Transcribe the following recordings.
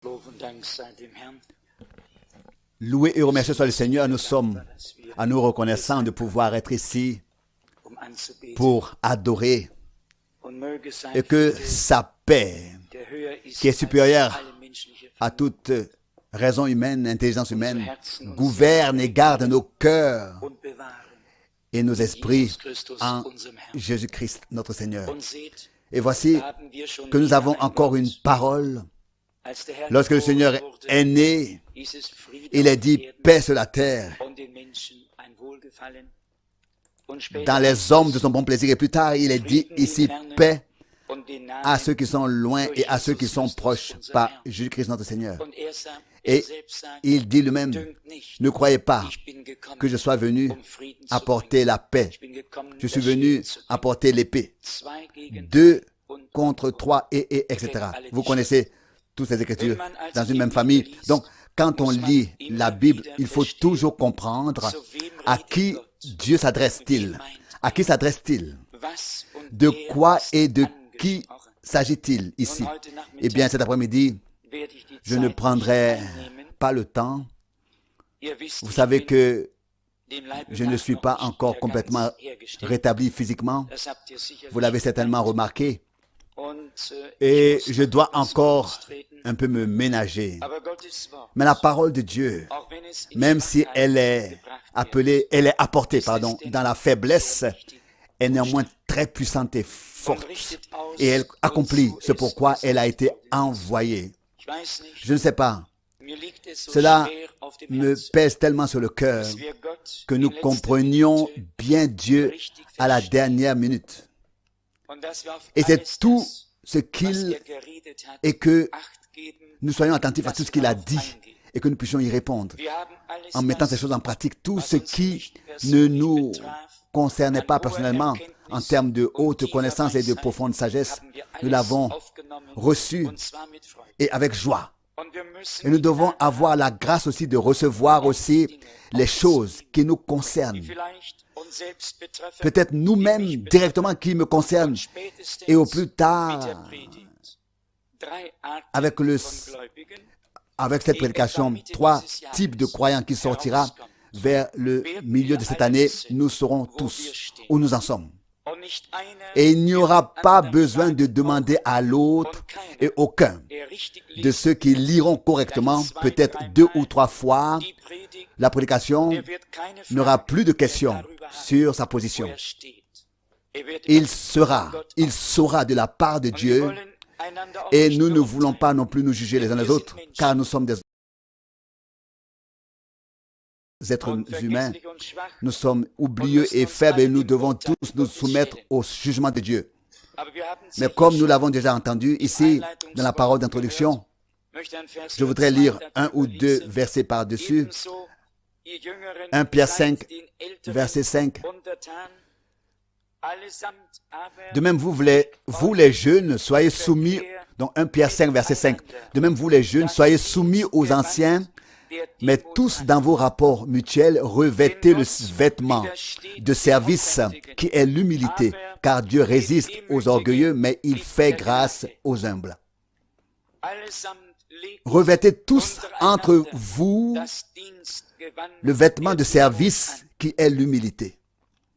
Lob und Dank sei dem Herrn. Loué et remercié soit le Seigneur, nous sommes à nous reconnaissants de pouvoir être ici Anzubeten. pour adorer Und möge sein et que Friede, sa paix, der höher ist qui est als supérieure alle menschliche à toute raison humaine, intelligence humaine, Herzen gouverne et garde nos cœurs und bewahren. et nos esprits Jesus Christus, en unserem Herrn. Jésus-Christ, notre Seigneur. Und seht, Et voici da haben wir schon que nous wieder avons ein encore Wort. une parole. Als der Herr Lorsque le geboren Seigneur wurde, est né, hieß es Friede il est auf dit Erden paix sur la terre, und den Menschen ein Wohlgefallen. Und später dans les hommes de son bon plaisir. Et plus tard, il est dit ici paix und den Namen à ceux qui sont loin et à ceux qui sont proches par Jésus-Christ notre Seigneur. und er sagt, Et selbst sagt, il dit lui-même, dünkt nicht, ne croyez pas ich bin gekommen, que je sois venu um Frieden zu apporter la paix. Ich bin gekommen, Je suis das venu Schild zu bringen. apporter l'épée. Zwei gegen Deux und contre trois et etc. Vous connaissez toutes ces écritures dans une même famille. Donc, quand on lit la Bible, il faut toujours comprendre à qui Dieu s'adresse-t-il. À qui s'adresse-t-il? was und De wer quoi ist et de qui angesprochen. s'agit-il ici? Nun, heute Nachmittag Eh bien, cet après-midi, werde ich die je ne Zeit prendrai nicht einnehmen. pas le temps. Ihr wisst, Vous ich savez bin que dem Leibe je ne nach suis noch pas nicht encore wieder complètement ganz hergestellt. rétabli physiquement. Das habt ihr sicherlich Vous l'avez certainement gemerkt. remarqué. Und, Et ich muss je dois etwas encore austreten. un peu me ménager. Aber Gottes Wort, Mais la parole de Dieu, auch wenn es in même si Schwachheit elle est gebracht appelée, elle est apportée, pardon, dans la faiblesse, est néanmoins très puissante et forte. Et elle accomplit ce pourquoi elle a été envoyée. wird. Ich weiß nicht, Je ne sais pas, mir liegt es so cela schwer auf dem me Herzen, pèse tellement sur le cœur dass wir Gott que in nous letzter comprenions Minute bien Dieu richtig à la verstehen dernière minute. und dass wir auf Et alles c'est tout das, ce was qu'il geredet hat, et que Acht geben. nous soyons attentifs à tout ce qu'il a dit et que nous puissions y répondre Wir haben alles en mettant ces das, choses en pratique. Tout was ce uns qui nicht ne persönlich nous betraf, concernait an pas hoher personnellement en Erkenntnis termes de und haute tiefer connaissance et de Weisheit, profonde sagesse, haben wir nous alles l'avons aufgenommen, reçu und zwar mit Freude. et avec joie. Und wir müssen Et nous die devons Gnade avoir haben, la grâce aussi de recevoir aussi les choses qui nous die concernent. vielleicht uns selbst betreffen, Peut-être die nous-mêmes mich directement qui me concernent. und spätestens Et au plus mit der tard, Predigt. Drei Arten avec le von Gläubigen, avec cette prédication, trois types de croyants qui sortira vers le milieu de cette année, nous saurons tous où nous en sommes. und nicht einer Et il n'y aura pas anderen besoin de fragen demander à l'autre und et keiner, aucun der richtig de liest, ceux qui liront correctement, peut-être 2 ou 3 fois, die Predigt, la prédication der wird keine n'aura Frage plus de mehr questions darüber haben, sur sa wo position. er steht. Er wird Il etwas von Gott il aus. saura de la part de Und wir Dieu. wollen einander auch Et nicht nous ne verurteilen. voulons pas non plus nous juger les uns les autres, car nous sommes des êtres Und humains. vergesslich und schwach. Nous sommes oublieux et faibles et nous devons tous nous soumettre au jugement de Dieu. Aber wir haben Mais sicher comme nous schon l'avons déjà entendu ici, dans la parole d'introduction, möchte ein Vers je voudrais lire 2 un ou deux lesen. versets par-dessus. Ebenso, ihr Jüngeren, 1 Pierre seid 5, den Älteren verset 5. untertan, allesamt aber De même, vous les jeunes, soyez soumis, donc 1 Pierre 5, verset 5. De même, vous les jeunes, soyez soumis aux anciens, der mais Demut tous an. dans vos rapports mutuels, revêtez le vêtement de service qui est l'humilité, car Dieu résiste aux orgueilleux, mais il fait grâce aux humbles. Allesamt legt Revêtez tous entre vous das Dienstgewand le vêtement de der service Demut an. qui est l'humilité.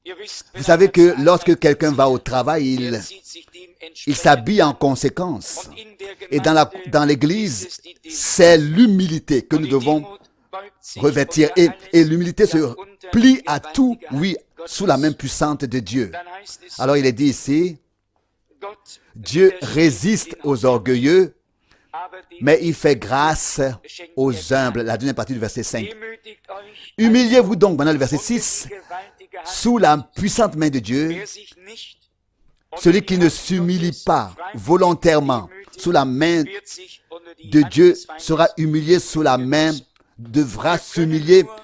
Ihr wisst, Vous wenn savez einer que zur lorsque Arbeit quelqu'un geht, va au travail, er sieht sich dem il entsprechend s'habille en an. conséquence. Und in der Et Gemeinde dans ist l'église, es die Demut. c'est l'humilité que Und nous die devons Demut beugt sich revêtir. unter Et alles, l'humilité se ja, unter plie die à tout, gewaltige oui, Hand sous la Gottes. main puissante de Dieu. Dann heißt es, Alors il est dit ici, Gott Dieu widersteht résiste den aux orgueilleux, aber dem mais il fait grâce aux humbles. La deuxième partie du verset 5. demütigt euch Humiliez-vous donc, maintenant le verset unter 6, die gewaltige Hand. sous la puissante main de Dieu. Wer sich nicht unter Celui die qui ne Hand s'humilie Gottes pas freiwillig volontairement demütigt, sous la main wird sich unter die de Hand Dieu des Feindes sera humilié sous la main, devra Wir können s'humilier nur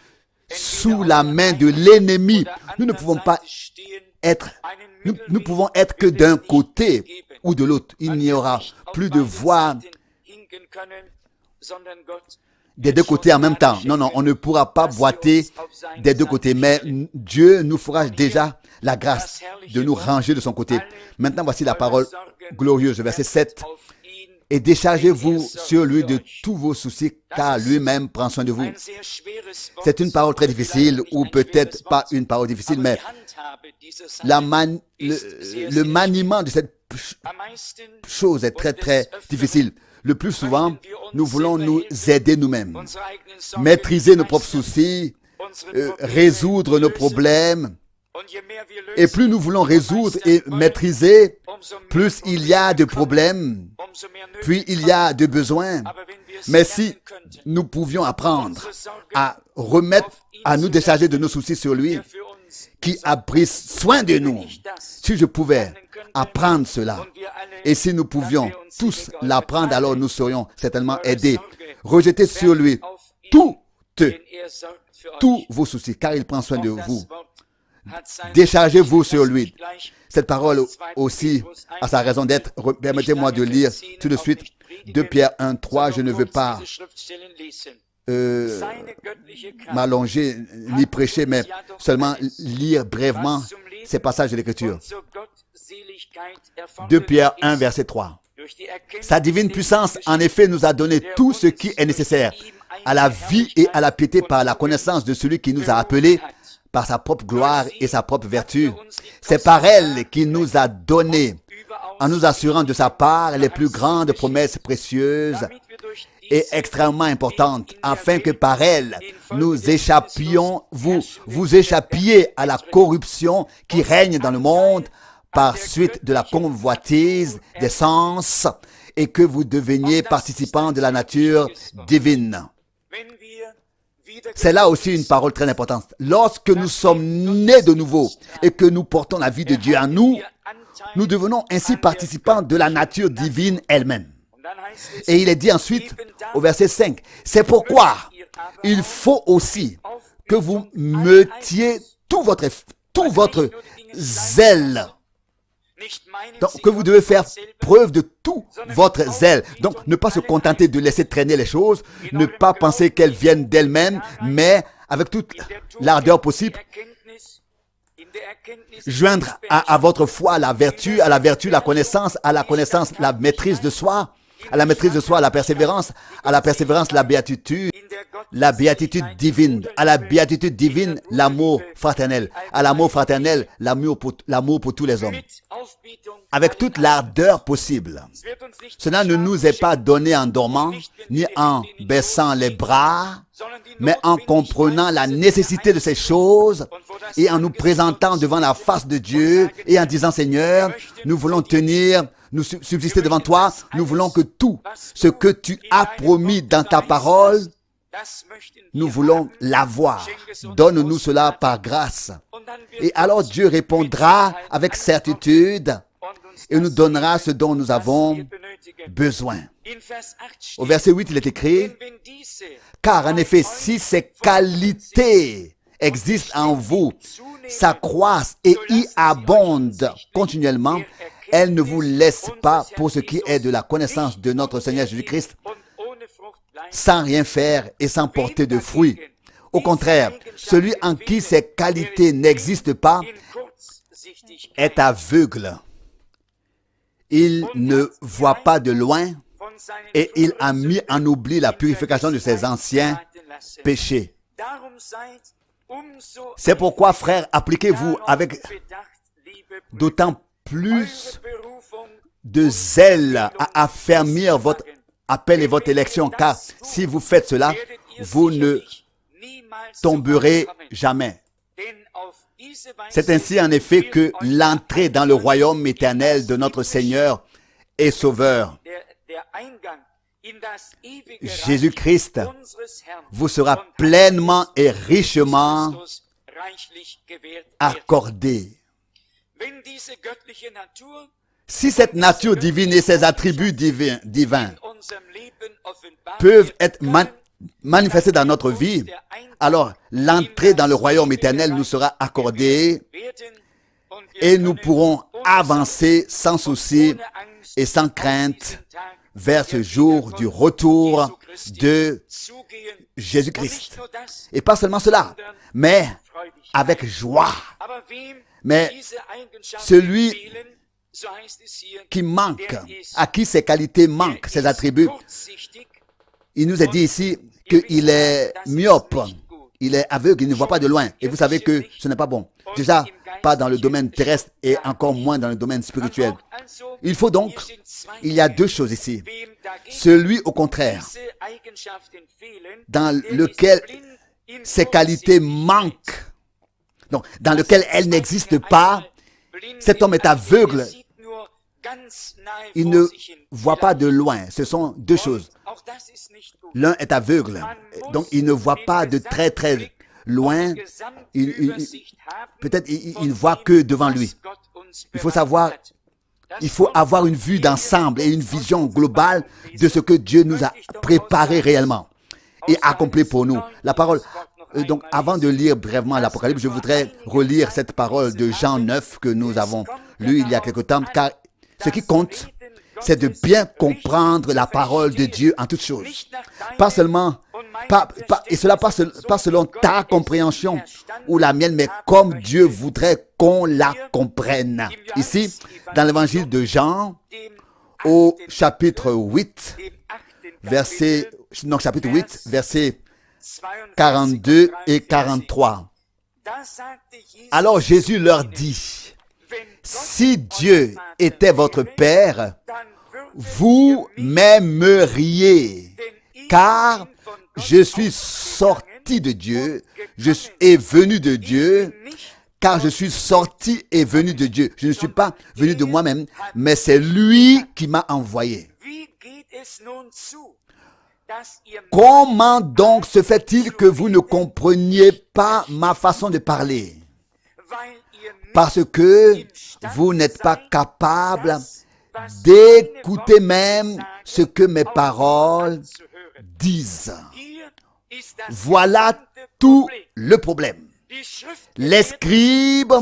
sous entweder la auf der main de einen l'ennemi. oder Nous ne anderen pouvons pas Seite stehen, être, einen nous Mittelweg pouvons être que wird es d'un nicht côté geben. ou de l'autre. Il Man n'y wird aura nicht auf plus de beiden voie Seiten hinken können, sondern Gott des wird deux schon côtés en même temps. Gnade Non, non, schenken, on ne pourra pas dass wir boiter uns auf seine des deux Seite côtés, mais stellen. Dieu nous fera déjà la grâce de nous ranger de son côté. Maintenant, voici la parole glorieuse, verset 7. et déchargez-vous sur lui de tous vos soucis, car lui-même prend soin de vous. C'est une parole très difficile, ou peut-être pas une parole difficile, mais le maniement de cette chose est très très difficile. Le plus souvent, nous voulons nous aider nous-mêmes, maîtriser nos propres soucis, résoudre nos problèmes. Et plus nous voulons résoudre et maîtriser, plus il y a de problèmes, puis il y a de besoins. Mais si nous pouvions apprendre à remettre, à nous décharger de nos soucis sur lui, qui a pris soin de nous, si je pouvais apprendre cela, et si nous pouvions tous l'apprendre, alors nous serions certainement aidés. Rejetez sur lui tous vos soucis, car il prend soin de vous. Déchargez-vous sur lui. Cette parole aussi a sa raison d'être. Permettez-moi de lire tout de suite 2 Pierre 1, 3. Je ne veux pas m'allonger ni prêcher, mais seulement lire brièvement ces passages de l'Écriture. 2 Pierre 1, verset 3. Sa divine puissance, en effet, nous a donné tout ce qui est nécessaire à la vie et à la piété par la connaissance de celui qui nous a appelés par sa propre gloire et sa propre vertu. C'est par elle qu'il nous a donné, en nous assurant de sa part, les plus grandes promesses précieuses et extrêmement importantes, afin que par elle, nous échappions, vous échappiez à la corruption qui règne dans le monde par suite de la convoitise des sens, et que vous deveniez participants de la nature divine. C'est là aussi une parole très importante. Lorsque nous sommes nés de nouveau et que nous portons la vie de Dieu en nous, nous devenons ainsi participants de la nature divine elle-même. Et il est dit ensuite au verset 5, c'est pourquoi il faut aussi que vous mettiez tout votre zèle. Donc, que vous devez faire preuve de tout votre zèle. Donc, ne pas se contenter de laisser traîner les choses, ne pas penser qu'elles viennent d'elles-mêmes, mais avec toute l'ardeur possible, joindre à votre foi la vertu, à la vertu la connaissance, à la connaissance la maîtrise de soi, à la maîtrise de soi la persévérance, à la persévérance la béatitude divine, à la béatitude divine l'amour fraternel, à l'amour fraternel l'amour pour tous les hommes, avec toute l'ardeur possible. Cela ne nous est pas donné en dormant, ni en baissant les bras, mais en comprenant la nécessité de ces choses et en nous présentant devant la face de Dieu et en disant, Seigneur, nous voulons nous subsister devant toi, nous voulons que tout ce que tu as promis dans ta parole, nous voulons l'avoir. Donne-nous cela par grâce. Et alors Dieu répondra avec certitude et nous donnera ce dont nous avons besoin. Au verset 8, il est écrit, car en effet, si ces qualités existent en vous, s'accroissent et y abondent continuellement, elles ne vous laissent pas pour ce qui est de la connaissance de notre Seigneur Jésus-Christ, sans rien faire et sans porter de fruits. Au contraire, celui en qui ces qualités n'existent pas est aveugle. Il ne voit pas de loin et il a mis en oubli la purification de ses anciens péchés. C'est pourquoi, frères, appliquez-vous avec d'autant plus de zèle à affermir votre appel et votre élection, car si vous faites cela, vous ne tomberez jamais. C'est ainsi en effet que l'entrée dans le royaume éternel de notre Seigneur et Sauveur Jésus-Christ vous sera pleinement et richement accordé. Si cette nature divine et ses attributs divins peuvent être manifestés dans notre vie, alors l'entrée dans le royaume éternel nous sera accordée et nous pourrons avancer sans souci et sans crainte vers ce jour du retour de Jésus-Christ. Et pas seulement cela, mais avec joie. Mais celui qui manque, à qui ses qualités manquent, ses attributs. Il nous est dit ici qu'il est myope, il est aveugle, il ne voit pas de loin. Et vous savez que ce n'est pas bon. Déjà, pas dans le domaine terrestre et encore moins dans le domaine spirituel. Il faut donc, il y a deux choses ici. Celui au contraire, dans lequel ses qualités manquent, donc dans lequel elles n'existent pas, cet homme est aveugle. Il ne voit pas de loin. Ce sont deux choses. L'un est aveugle, donc il ne voit pas de très très loin. Peut-être il ne voit que devant lui. Il faut savoir, il faut avoir une vue d'ensemble et une vision globale de ce que Dieu nous a préparé réellement et accompli pour nous. La parole. Donc, avant de lire brièvement l'Apocalypse, je voudrais relire cette parole de Jean 9 que nous avons lue il y a quelque temps, car ce qui compte, c'est de bien comprendre la parole de Dieu en toutes choses. Pas seulement, et cela pas selon ta compréhension ou la mienne, mais comme Dieu voudrait qu'on la comprenne. Ici, dans l'évangile de Jean, au chapitre 8, verset 42 et 43. Alors Jésus leur dit, si Dieu était votre Père, vous m'aimeriez, car je suis sorti de Dieu, je suis venu de Dieu, car je suis sorti et venu de Dieu. Je ne suis pas venu de moi-même, mais c'est lui qui m'a envoyé. Comment donc se fait-il que vous ne compreniez pas ma façon de parler? Parce que vous n'êtes pas capable d'écouter même ce que mes paroles disent. Voilà tout le problème. Les scribes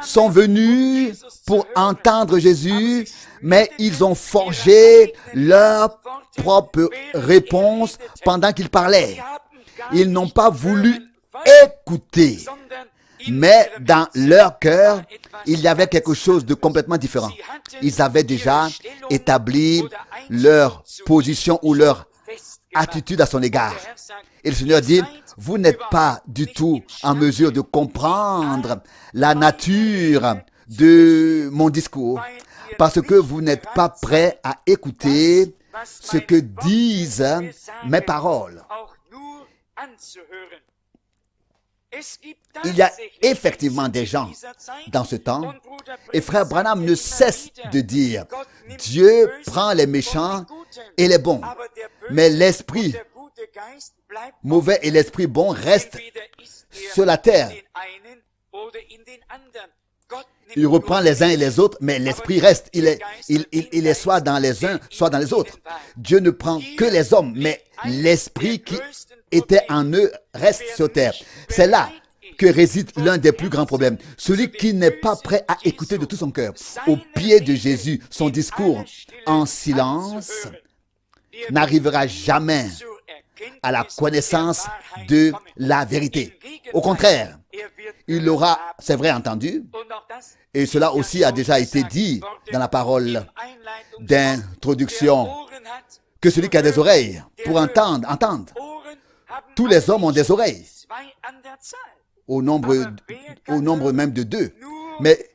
sont venus pour entendre Jésus, mais ils ont forgé leur propre réponse pendant qu'il parlait. Ils n'ont pas voulu écouter, mais dans leur cœur, il y avait quelque chose de complètement différent. Ils avaient déjà établi leur position ou leur attitude à son égard. Et le Seigneur dit, vous n'êtes pas du tout en mesure de comprendre la nature de mon discours parce que vous n'êtes pas prêt à écouter ce que disent mes paroles. Il y a effectivement des gens dans ce temps, et frère Branham ne cesse de dire, Dieu prend les méchants et les bons, mais l'esprit mauvais et l'esprit bon restent sur la terre. Il reprend les uns et les autres, mais l'esprit reste. Il est soit dans les uns, soit dans les autres. Dieu ne prend que les hommes, mais l'esprit qui était en eux reste sur terre. C'est là que réside l'un des plus grands problèmes. Celui qui n'est pas prêt à écouter de tout son cœur, au pied de Jésus, son discours en silence, n'arrivera jamais à la connaissance de la vérité. Au contraire, il aura, c'est vrai, entendu, et cela aussi a déjà été dit dans la parole d'introduction, que celui qui a des oreilles pour entendre. Tous les hommes ont des oreilles, au nombre même de 2. Mais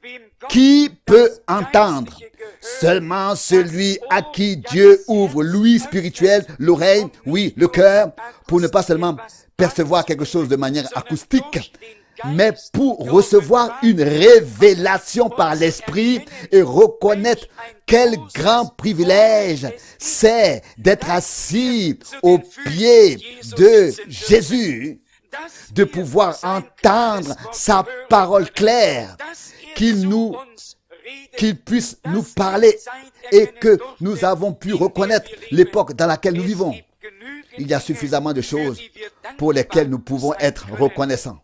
qui peut entendre? Seulement celui à qui Dieu ouvre l'ouïe spirituelle, l'oreille, oui, le cœur, pour ne pas seulement percevoir quelque chose de manière acoustique, mais pour recevoir une révélation par l'Esprit et reconnaître quel grand privilège c'est d'être assis aux pieds de Jésus, de pouvoir entendre sa parole claire, qu'il puisse nous parler et que nous avons pu reconnaître l'époque dans laquelle nous vivons. Il y a suffisamment de choses pour lesquelles nous pouvons être reconnaissants.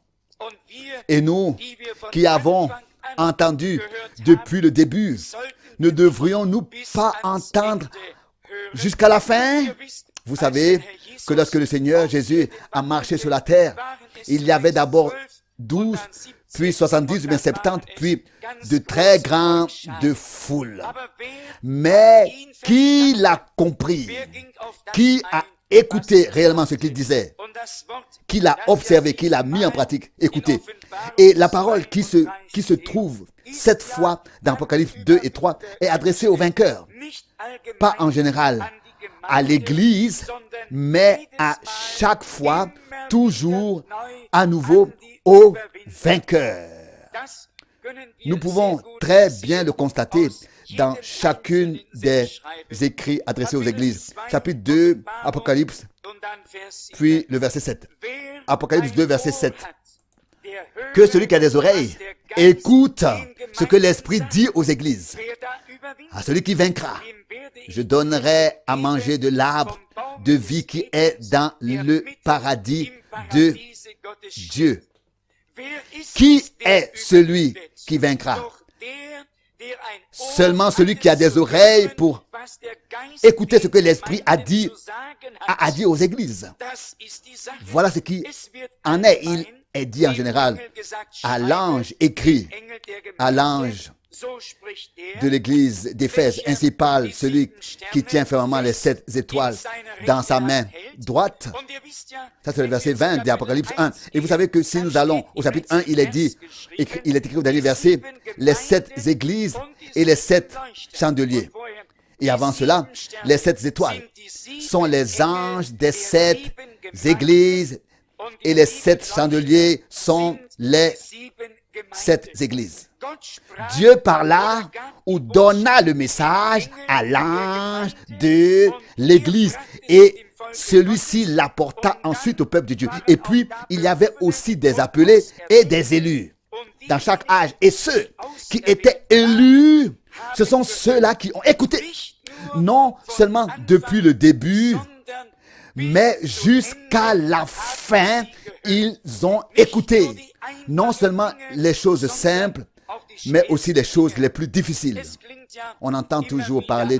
Et nous, qui avons entendu depuis le début, ne devrions-nous pas entendre jusqu'à la fin? Vous savez que lorsque le Seigneur Jésus a marché sur la terre, il y avait d'abord 12, puis 70 ou bien 70, puis de très grandes foules. Mais qui l'a compris? Qui a écouté réellement ce qu'il disait? Qui l'a observé? Qui l'a mis en pratique? Écoutez. Et la parole qui se trouve 7 fois dans Apocalypse 2 et 3 est adressée aux vainqueurs. Pas en général à l'Église, mais à chaque fois, toujours à nouveau aux vainqueurs. Nous pouvons très bien le constater dans chacune des écrits adressés aux églises. Chapitre 2, Apocalypse, puis le verset 7. Apocalypse 2, verset 7. Que celui qui a des oreilles écoute ce que l'Esprit dit aux églises. À celui qui vaincra, je donnerai à manger de l'arbre de vie qui est dans le paradis de Dieu. Qui est celui qui vaincra? Seulement celui qui a des oreilles pour écouter ce que l'Esprit a dit aux églises. Voilà ce qui en est. Il est dit en général à l'ange écrit, à l'ange de l'église d'Éphèse. Ainsi parle celui qui tient fermement les 7 étoiles dans sa main droite. Ça, c'est le verset 20 d'Apocalypse 1. Et vous savez que si nous allons au chapitre 1, il est écrit au dernier verset, les 7 églises et les 7 chandeliers. Et avant cela, les 7 étoiles sont les anges des 7 églises et les 7 chandeliers sont les 7 églises. Dieu parla ou donna le message à l'ange de l'église et celui-ci l'apporta ensuite au peuple de Dieu. Et puis, il y avait aussi des appelés et des élus dans chaque âge. Et ceux qui étaient élus, ce sont ceux-là qui ont écouté. Non seulement depuis le début, mais jusqu'à la fin, ils ont écouté. Non seulement les choses simples, mais aussi les choses les plus difficiles. On entend toujours parler,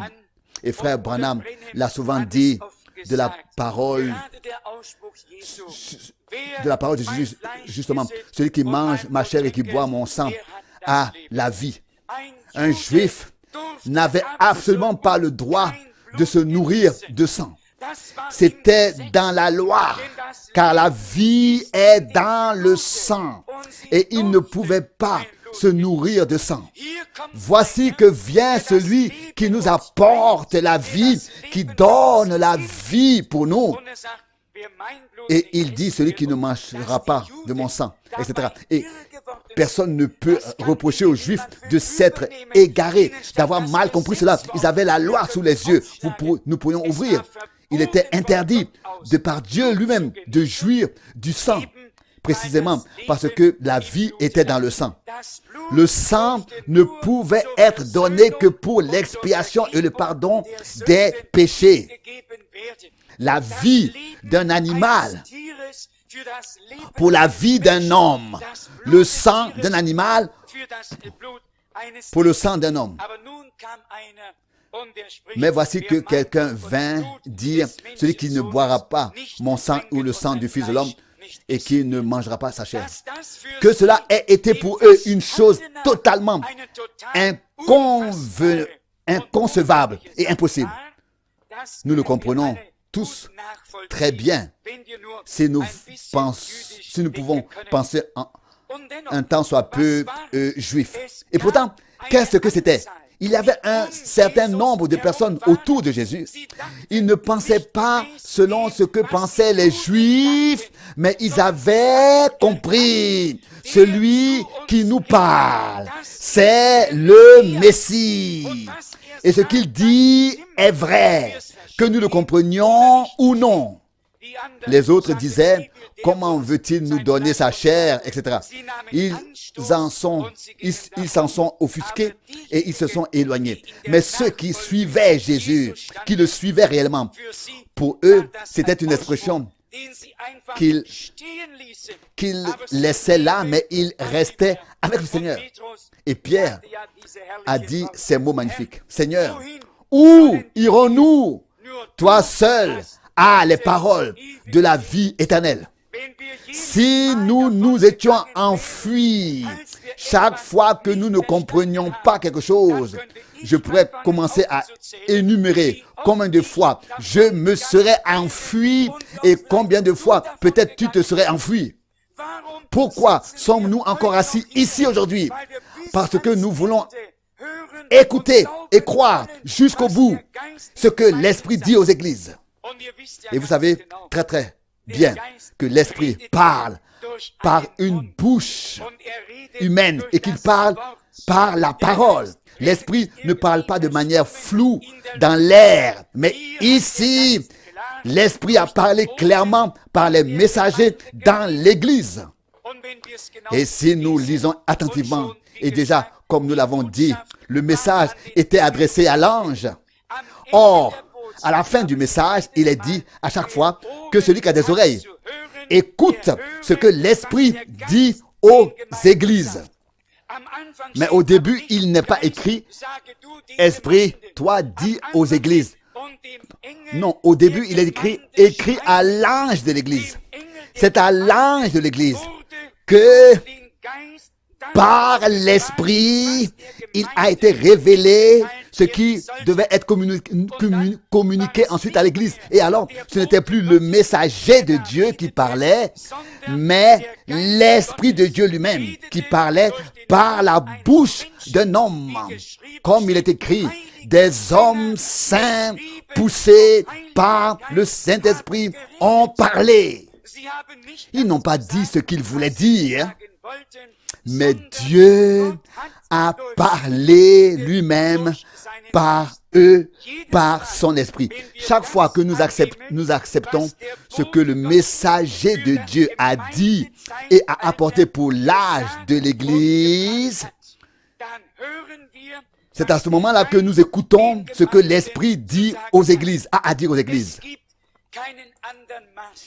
et frère Branham l'a souvent dit, de la parole de Jésus, justement. Celui qui mange ma chair et qui boit mon sang a la vie. Un juif n'avait absolument pas le droit de se nourrir de sang. C'était dans la loi, car la vie est dans le sang, et il ne pouvait pas se nourrir de sang. Voici que vient celui qui nous apporte la vie, qui donne la vie pour nous. Et il dit, celui qui ne mangera pas de mon sang, etc. Et personne ne peut reprocher aux Juifs de s'être égarés, d'avoir mal compris cela. Ils avaient la loi sous les yeux. Nous pourrions ouvrir. Il était interdit de par Dieu lui-même de jouir du sang, précisément parce que la vie était dans le sang. Le sang ne pouvait être donné que pour l'expiation et le pardon des péchés. La vie d'un animal pour la vie d'un homme. Le sang d'un animal pour le sang d'un homme. Mais voici que quelqu'un vint dire, celui qui ne boira pas mon sang ou le sang du Fils de l'homme et qui ne mangera pas sa chair. Que cela ait été pour eux une chose totalement inconcevable et impossible. Nous le comprenons tous très bien si nous pouvons penser un temps soit peu juif. Et pourtant, qu'est-ce que c'était? Il y avait un certain nombre de personnes autour de Jésus. Ils ne pensaient pas selon ce que pensaient les Juifs, mais ils avaient compris. Celui qui nous parle, c'est le Messie. Et ce qu'il dit est vrai, que nous le comprenions ou non. Les autres disaient, comment veut-il nous donner sa chair, etc. Ils s'en sont offusqués et ils se sont éloignés. Mais ceux qui suivaient Jésus, qui le suivaient réellement, pour eux, c'était une expression qu'ils laissaient là, mais ils restaient avec le Seigneur. Et Pierre a dit ces mots magnifiques. Seigneur, où irons-nous? Toi seul as les paroles de la vie éternelle. Si nous nous étions enfuis chaque fois que nous ne comprenions pas quelque chose, je pourrais commencer à énumérer combien de fois je me serais enfui et combien de fois peut-être tu te serais enfui. Pourquoi sommes-nous encore assis ici aujourd'hui? Parce que nous voulons écouter et croire jusqu'au bout ce que l'Esprit dit aux églises. Et vous savez très très bien que l'Esprit parle par une bouche humaine et qu'il parle par la parole. L'Esprit ne parle pas de manière floue dans l'air, mais ici, l'Esprit a parlé clairement par les messagers dans l'Église. Et si nous lisons attentivement, et déjà, comme nous l'avons dit, le message était adressé à l'ange. Or, à la fin du message, il est dit à chaque fois que celui qui a des oreilles écoute ce que l'Esprit dit aux églises. Mais au début, il n'est pas écrit « Esprit, toi, dis aux églises ». Non, au début, il est écrit à l'ange de l'église. C'est à l'ange de l'église que par l'Esprit, il a été révélé ce qui devait être communiqué ensuite à l'Église. Et alors, ce n'était plus le messager de Dieu qui parlait, mais l'Esprit de Dieu lui-même qui parlait par la bouche d'un homme. Comme il est écrit, des hommes saints poussés par le Saint-Esprit ont parlé. Ils n'ont pas dit ce qu'ils voulaient dire, mais Dieu a parlé lui-même par eux, par son esprit. Chaque fois que nous acceptons ce que le messager de Dieu a dit et a apporté pour l'âge de l'Église, c'est à ce moment-là que nous écoutons ce que l'Esprit dit aux églises, a à dire aux églises.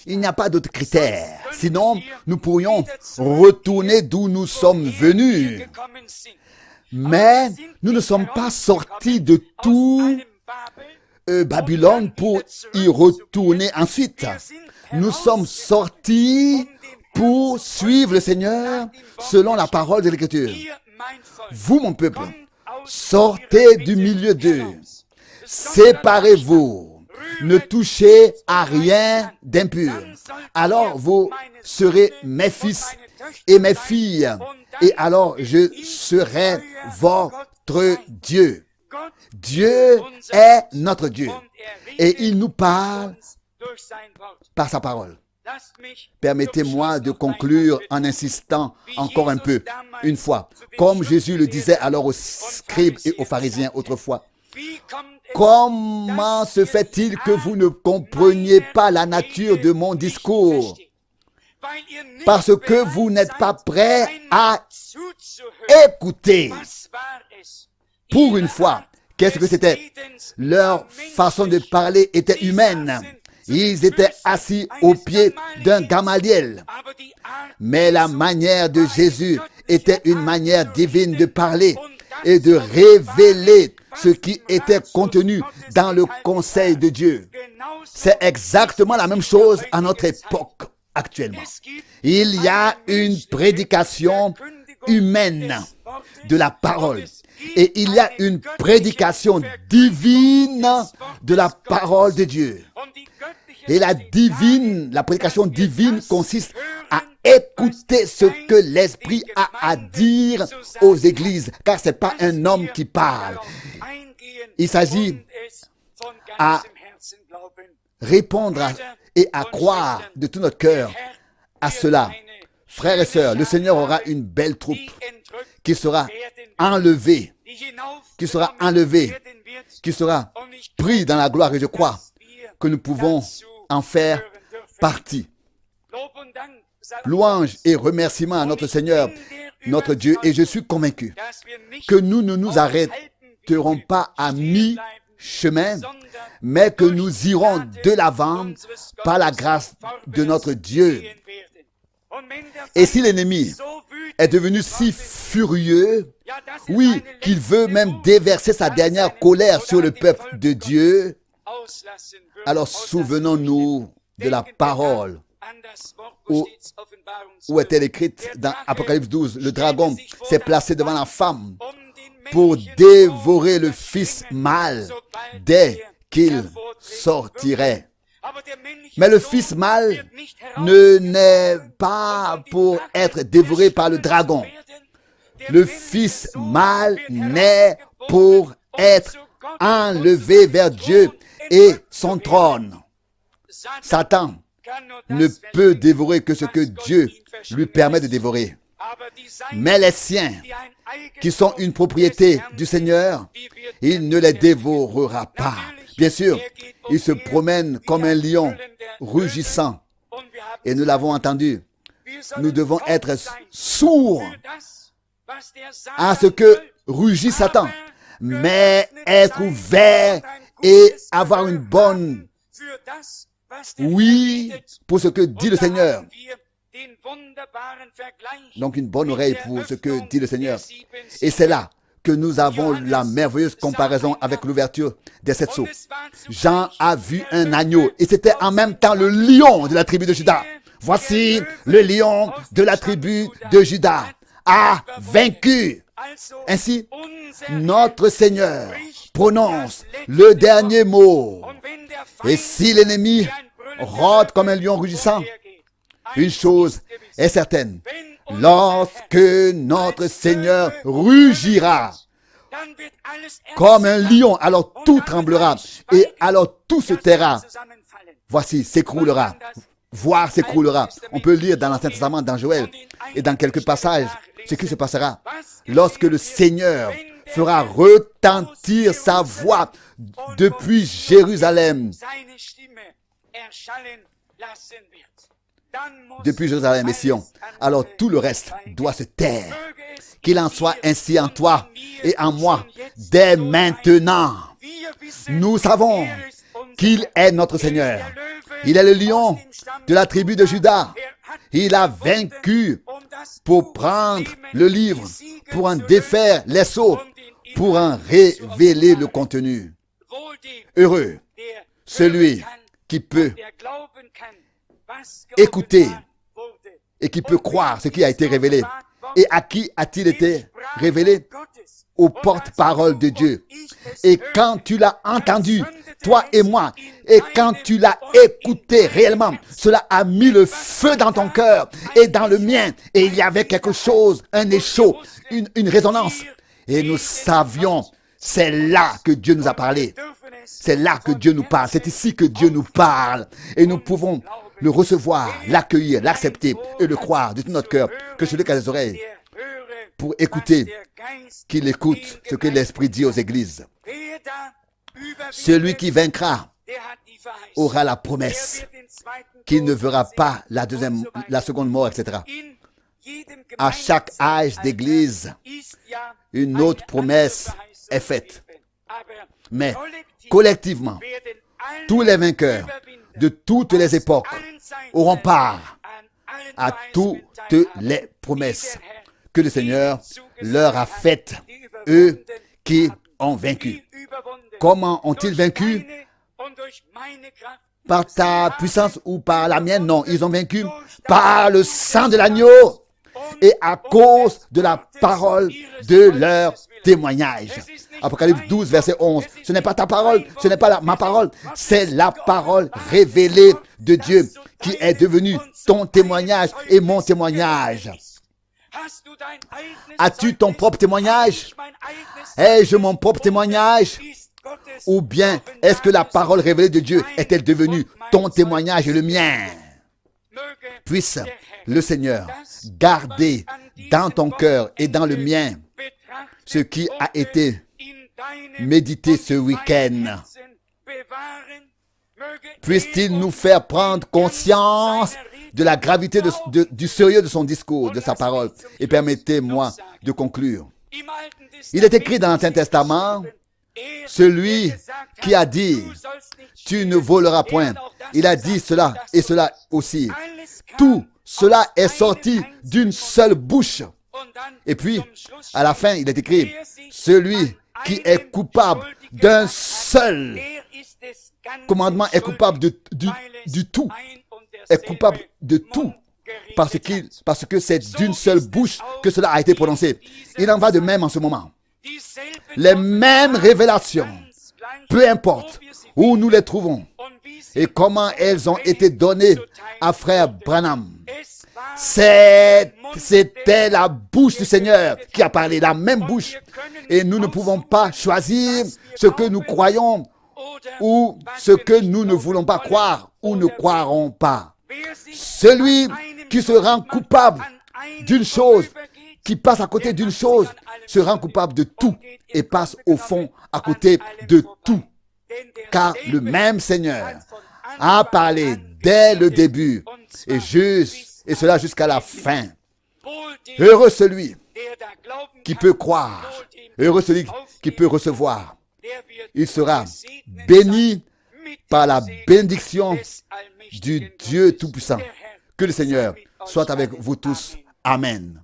Il n'y a pas d'autres critères. Sinon, nous pourrions retourner d'où nous sommes venus. Mais nous ne sommes pas sortis de tout Babylone pour y retourner ensuite. Nous sommes sortis pour suivre le Seigneur selon la parole de l'Écriture. Vous, mon peuple, sortez du milieu d'eux. Séparez-vous. Ne touchez à rien d'impur. Alors vous serez mes fils et mes filles. Et alors je serai votre Dieu. Dieu est notre Dieu. Et il nous parle par sa parole. Permettez-moi de conclure en insistant encore un peu, une fois, comme Jésus le disait alors aux scribes et aux pharisiens autrefois. Comment se fait-il que vous ne compreniez pas la nature de mon discours? Parce que vous n'êtes pas prêts à écouter. Pour une fois, qu'est-ce que c'était? Leur façon de parler était humaine. Ils étaient assis au pied d'un Gamaliel. Mais la manière de Jésus était une manière divine de parler et de révéler ce qui était contenu dans le conseil de Dieu. C'est exactement la même chose à notre époque actuellement. Il y a une prédication humaine de la parole et il y a une prédication divine de la parole de Dieu. Et la prédication divine consiste à écouter ce que l'Esprit a à dire aux églises, car ce n'est pas un homme qui parle. Il s'agit à répondre et à croire de tout notre cœur à cela. Frères et sœurs, le Seigneur aura une belle troupe qui sera enlevée, qui sera pris dans la gloire, et je crois que nous pouvons en faire partie. Louange et remerciement à notre Seigneur, notre Dieu, et je suis convaincu que nous ne nous arrêterons pas à mi-chemin, mais que nous irons de l'avant par la grâce de notre Dieu. Et si l'ennemi est devenu si furieux, oui, qu'il veut même déverser sa dernière colère sur le peuple de Dieu, alors souvenons-nous de la parole où est-elle écrite dans Apocalypse 12, le dragon s'est placé devant la femme pour dévorer le fils mâle dès qu'il sortirait. Mais le fils mâle ne n'est pas pour être dévoré par le dragon. Le fils mâle naît pour être enlevé vers Dieu et son trône. Satan ne peut dévorer que ce que Dieu lui permet de dévorer. Mais les siens, qui sont une propriété du Seigneur, il ne les dévorera pas. Bien sûr, il se promène comme un lion rugissant. Et nous l'avons entendu. Nous devons être sourds à ce que rugit Satan, mais être ouverts et avoir une bonne oui pour ce que dit le Seigneur. Donc une bonne oreille pour ce que dit le Seigneur. Et c'est là que nous avons la merveilleuse comparaison avec l'ouverture des 7 sceaux. Jean a vu un agneau et c'était en même temps le lion de la tribu de Juda. Voici le lion de la tribu de Juda a vaincu. Ainsi, notre Seigneur prononce le dernier mot. Et si l'ennemi rôde comme un lion rugissant, une chose est certaine. Lorsque notre Seigneur rugira comme un lion, alors tout tremblera et alors tout se taira. Voici, s'écroulera. Voire s'écroulera. On peut lire dans l'Ancien Testament, dans Joël et dans quelques passages, ce qui se passera lorsque le Seigneur fera retentir sa voix depuis Jérusalem. Depuis Jérusalem et Sion. Alors tout le reste doit se taire. Qu'il en soit ainsi en toi et en moi dès maintenant. Nous savons qu'il est notre Seigneur. Il est le lion de la tribu de Juda. Il a vaincu pour prendre le livre, pour en défaire les sceaux, pour en révéler le contenu. Heureux celui qui peut écouter et qui peut croire ce qui a été révélé. Et à qui a-t-il été révélé? Aux porte-paroles de Dieu. Et quand tu l'as entendu, toi et moi, et quand tu l'as écouté réellement, cela a mis le feu dans ton cœur et dans le mien. Et il y avait quelque chose, un écho, une résonance. Et nous savions, c'est là que Dieu nous a parlé. C'est là que Dieu nous parle. C'est ici que Dieu nous parle. Et nous pouvons le recevoir, l'accueillir, l'accepter et le croire de tout notre cœur. Que celui qui a des oreilles pour écouter, qu'il écoute ce que l'Esprit dit aux églises. Celui qui vaincra aura la promesse qu'il ne verra pas la seconde mort, etc. À chaque âge d'église, une autre promesse est faite. Mais collectivement, tous les vainqueurs de toutes les époques auront part à toutes les promesses que le Seigneur leur a faites, eux qui ont vaincu. Comment ont-ils vaincu? Par ta puissance ou par la mienne? Non, ils ont vaincu par le sang de l'agneau et à cause de la parole de leur témoignage. Apocalypse 12, verset 11. Ce n'est pas ta parole, ce n'est pas ma parole, c'est la parole révélée de Dieu qui est devenue ton témoignage et mon témoignage. As-tu ton propre témoignage? Ai-je mon propre témoignage? Ou bien est-ce que la parole révélée de Dieu est-elle devenue ton témoignage et le mien? Puisse le Seigneur garder dans ton cœur et dans le mien ce qui a été médité ce week-end. Puisse-t-il nous faire prendre conscience de la gravité du sérieux de son discours, de sa parole. Et permettez-moi de conclure. Il est écrit dans l'Ancien Testament, celui qui a dit, tu ne voleras point. Il a dit cela et cela aussi. Tout cela est sorti d'une seule bouche. Et puis, à la fin, il est écrit, celui qui est coupable d'un seul commandement est coupable du tout. est coupable de tout parce que c'est d'une seule bouche que cela a été prononcé. Il en va de même en ce moment. Les mêmes révélations, peu importe où nous les trouvons et comment elles ont été données à frère Branham. C'était la bouche du Seigneur qui a parlé, la même bouche. Et nous ne pouvons pas choisir ce que nous croyons ou ce que nous ne voulons pas croire ou ne croirons pas. Celui qui se rend coupable d'une chose, qui passe à côté d'une chose, se rend coupable de tout et passe au fond à côté de tout. Car le même Seigneur a parlé dès le début et cela jusqu'à la fin. Heureux celui qui peut croire, heureux celui qui peut recevoir. Il sera béni par la bénédiction du Dieu Tout-Puissant. Que le Seigneur soit avec vous tous. Amen.